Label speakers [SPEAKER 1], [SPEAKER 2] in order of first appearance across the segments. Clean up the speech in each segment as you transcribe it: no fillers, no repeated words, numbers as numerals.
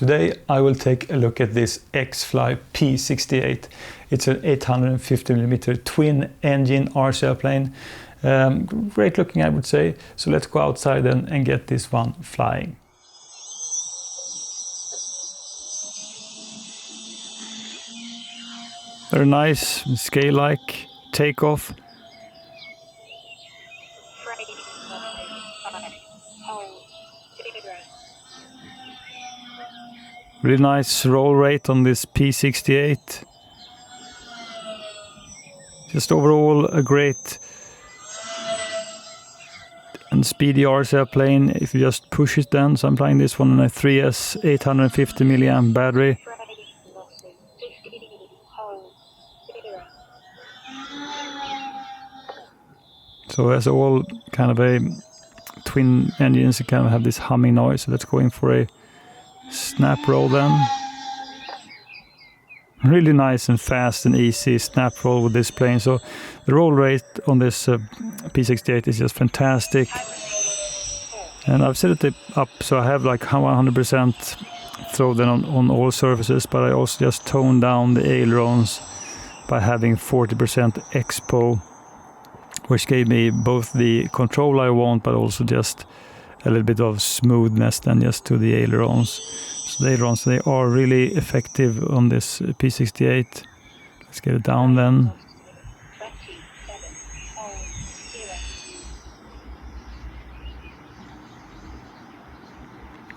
[SPEAKER 1] Today I will take a look at this XFLY P68. It's an 850mm twin engine RC airplane. Great looking, I would say. So let's go outside and get this one flying. Very nice, scale-like takeoff. Really nice roll rate on this P68. Just overall a great and speedy RC airplane if you just push it then. So I'm flying this one on a 3S 850 milliamp battery. So as all kind of a twin engines, you kind of have this humming noise. So let's go in for a snap roll then. Really nice and fast and easy snap roll with this plane. So the roll rate on this P68 is just fantastic. And I've set it up so I have like 100% throw then on all surfaces, but I also just toned down the ailerons by having 40% expo, which gave me both the control I want, but also just a little bit of smoothness than just to the ailerons. So the ailerons, they are really effective on this P68. Let's get it down then.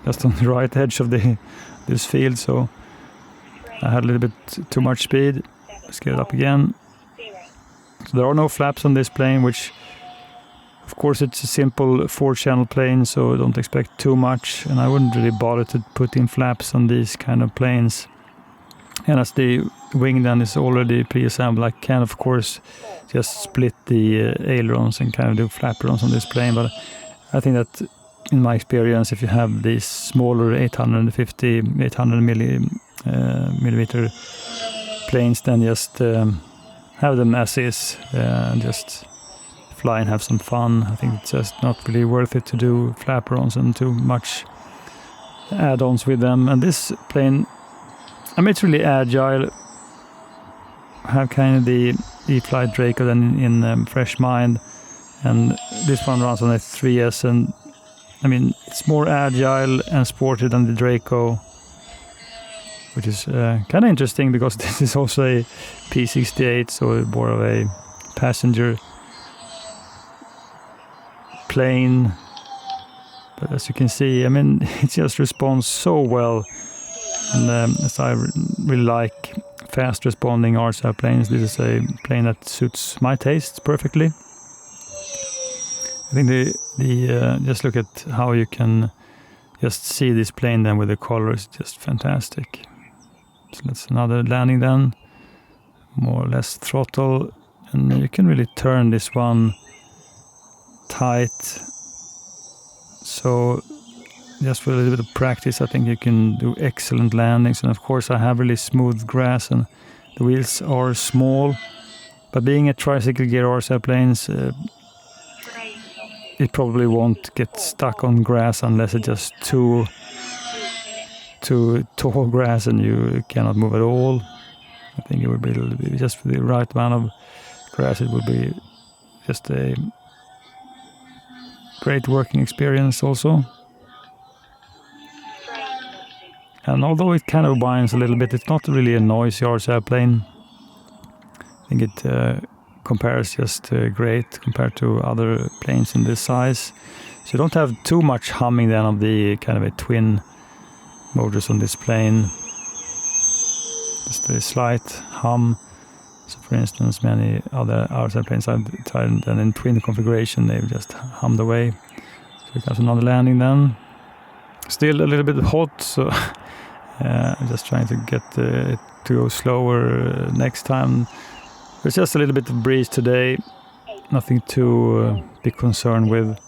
[SPEAKER 1] Just on the right edge of this field, so I had a little bit too much speed. Let's get it up again. So there are no flaps on this plane, which of course it's a simple 4-channel plane, so don't expect too much, and I wouldn't really bother to put in flaps on these kind of planes. And as the wing then is already pre-assembled, I can of course just split the ailerons and kind of do flaperons on this plane, but I think that in my experience, if you have these smaller 800 millimeter planes, then just have them as is and just fly and have some fun. I think it's just not really worth it to do flaperons and too much add-ons with them. And this plane, I mean, it's really agile. I have kind of the XFLY Draco then in fresh mind, and this one runs on a 3S, and I mean, it's more agile and sporty than the Draco, which is kind of interesting because this is also a P68, so more of a passenger plane. But as you can see, I mean, it just responds so well, and as I really like fast responding RC airplanes, this is a plane that suits my tastes perfectly. I think the just look at how you can just see this plane then with the color is just fantastic. So that's another landing then, more or less throttle, and you can really turn this one tight. So just with a little bit of practice, I think you can do excellent landings. And of course I have really smooth grass and the wheels are small, but being a tricycle gear RC airplanes, it probably won't get stuck on grass unless it's just too tall grass and you cannot move at all. I think it would be just for the right amount of grass, it would be just a great working experience also. And although it kind of whines a little bit, it's not really a noisy RC airplane. I think it compares just great compared to other planes in this size. So you don't have too much humming then of the kind of a twin motors on this plane. Just a slight hum. So for instance, many other RC airplanes I've tried and in twin configuration, they've just hummed away. So we got another landing then. Still a little bit hot, so I'm just trying to get it to go slower next time. There's just a little bit of breeze today, nothing to be concerned with.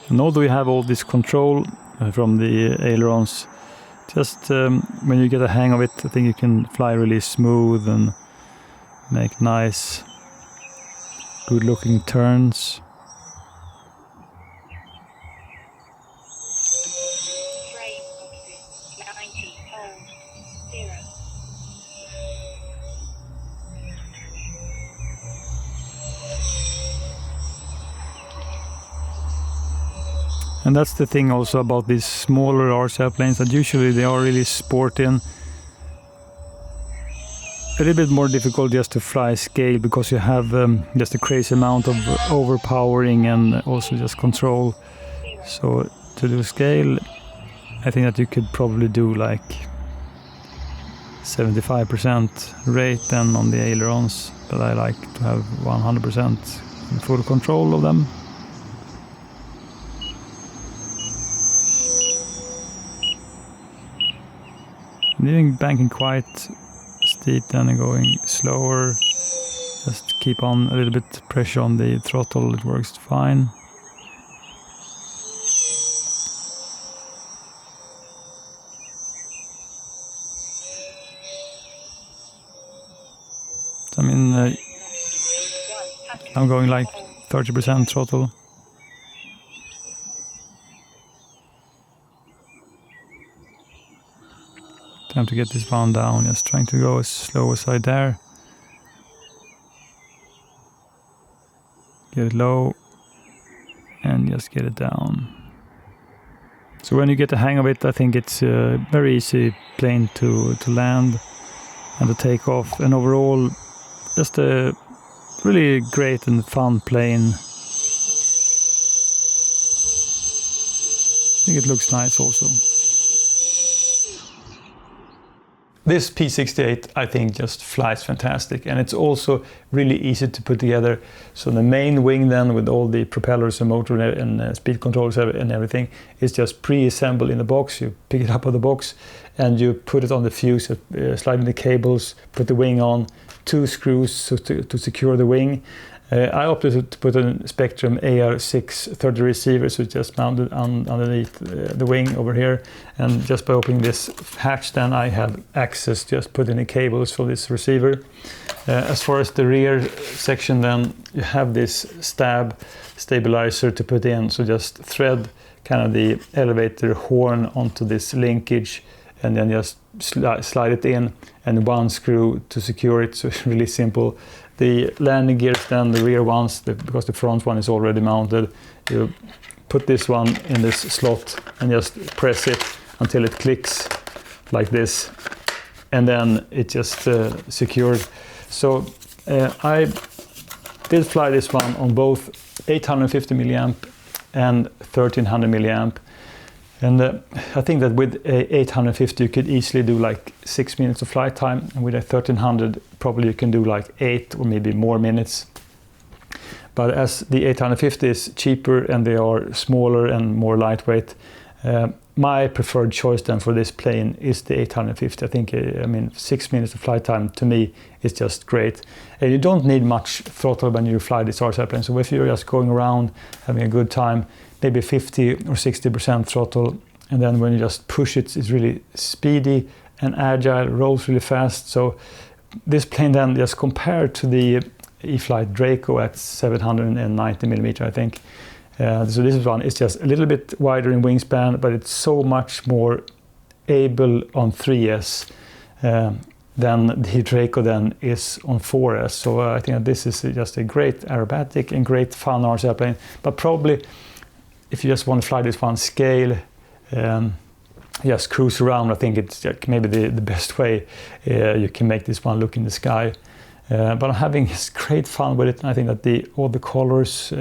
[SPEAKER 1] And although we have all this control from the ailerons, just when you get a hang of it, I think you can fly really smooth and make nice, good-looking turns. And that's the thing also about these smaller RC airplanes, that usually they are really sporty and a little bit more difficult just to fly scale, because you have just a crazy amount of overpowering and also just control. So to do scale, I think that you could probably do like 75% rate then on the ailerons, but I like to have 100% in full control of them. Leaving banking quite steep, then going slower. Just keep on a little bit pressure on the throttle, it works fine. So, I mean, I'm going like 30% throttle. Time to get this one down, just trying to go as slow as I dare. Get it low and just get it down. So when you get the hang of it, I think it's a very easy plane to land and to take off. And overall, just a really great and fun plane. I think it looks nice also. This P68, I think, just flies fantastic, and it's also really easy to put together. So the main wing then, with all the propellers and motor and speed controls and everything, is just pre-assembled in the box. You pick it up out of the box and you put it on the fuse, slide in the cables, put the wing on, 2 screws to secure the wing. I opted to put a Spectrum AR630 receiver, so it's just mounted underneath the wing over here. And just by opening this hatch, then I have access, just put in the cables for this receiver. As far as the rear section, then you have this stab stabilizer to put in, so just thread kind of the elevator horn onto this linkage and then just slide it in, and 1 screw to secure it, so it's really simple. The landing gears then, the rear ones, because the front one is already mounted, you put this one in this slot and just press it until it clicks like this, and then it just secured. So I did fly this one on both 850 milliamp and 1300 milliamp. And I think that with a 850 you could easily do like 6 minutes of flight time, and with a 1300 probably you can do like 8 or maybe more minutes. But as the 850 is cheaper and they are smaller and more lightweight, my preferred choice then for this plane is the 850. I think, I mean, 6 minutes of flight time to me is just great. And you don't need much throttle when you fly this RC airplane. So if you're just going around having a good time, maybe 50 or 60% throttle, and then when you just push it, it's really speedy and agile, rolls really fast. So this plane then, just compared to the E-flite Draco at 790 millimeter, I think. So this one is just a little bit wider in wingspan, but it's so much more able on 3S than the Draco then is on 4S. So I think that this is just a great aerobatic and great fun RC airplane. But probably, if you just want to fly this one scale, just cruise around, I think it's maybe the best way you can make this one look in the sky. But I'm having great fun with it, and I think that all the colors,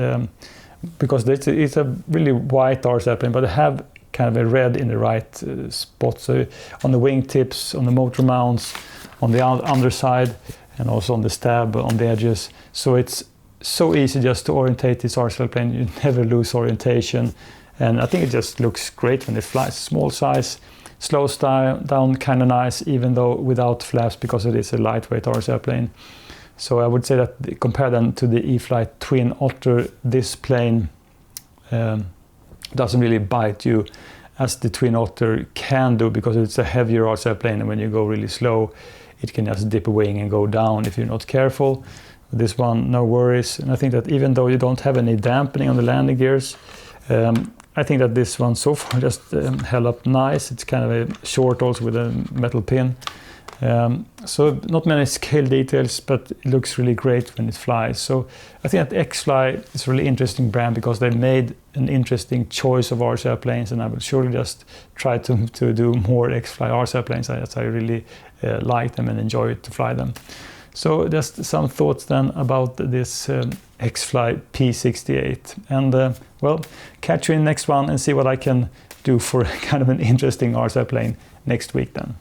[SPEAKER 1] because it's a really white RC airplane, but they have kind of a red in the right spot. So on the wingtips, on the motor mounts, on the underside, and also on the stab, on the edges. So it's so easy just to orientate this RC airplane. You never lose orientation, and I think it just looks great when it flies. Small size, slows down kind of nice, even though without flaps, because it is a lightweight RC airplane. So I would say that compare them to the E-flite Twin Otter, this plane doesn't really bite you as the Twin Otter can do, because it's a heavier RC airplane, and when you go really slow it can just dip a wing and go down if you're not careful. This one, no worries. And I think that even though you don't have any dampening on the landing gears, I think that this one so far just held up nice. It's kind of a short also with a metal pin. So not many scale details, but it looks really great when it flies. So I think that XFLY is a really interesting brand because they made an interesting choice of RC airplanes, and I will surely just try to do more XFLY RC airplanes as I really like them and enjoy to fly them. So just some thoughts then about this XFLY P68. And well, catch you in next one and see what I can do for kind of an interesting RC airplane next week then.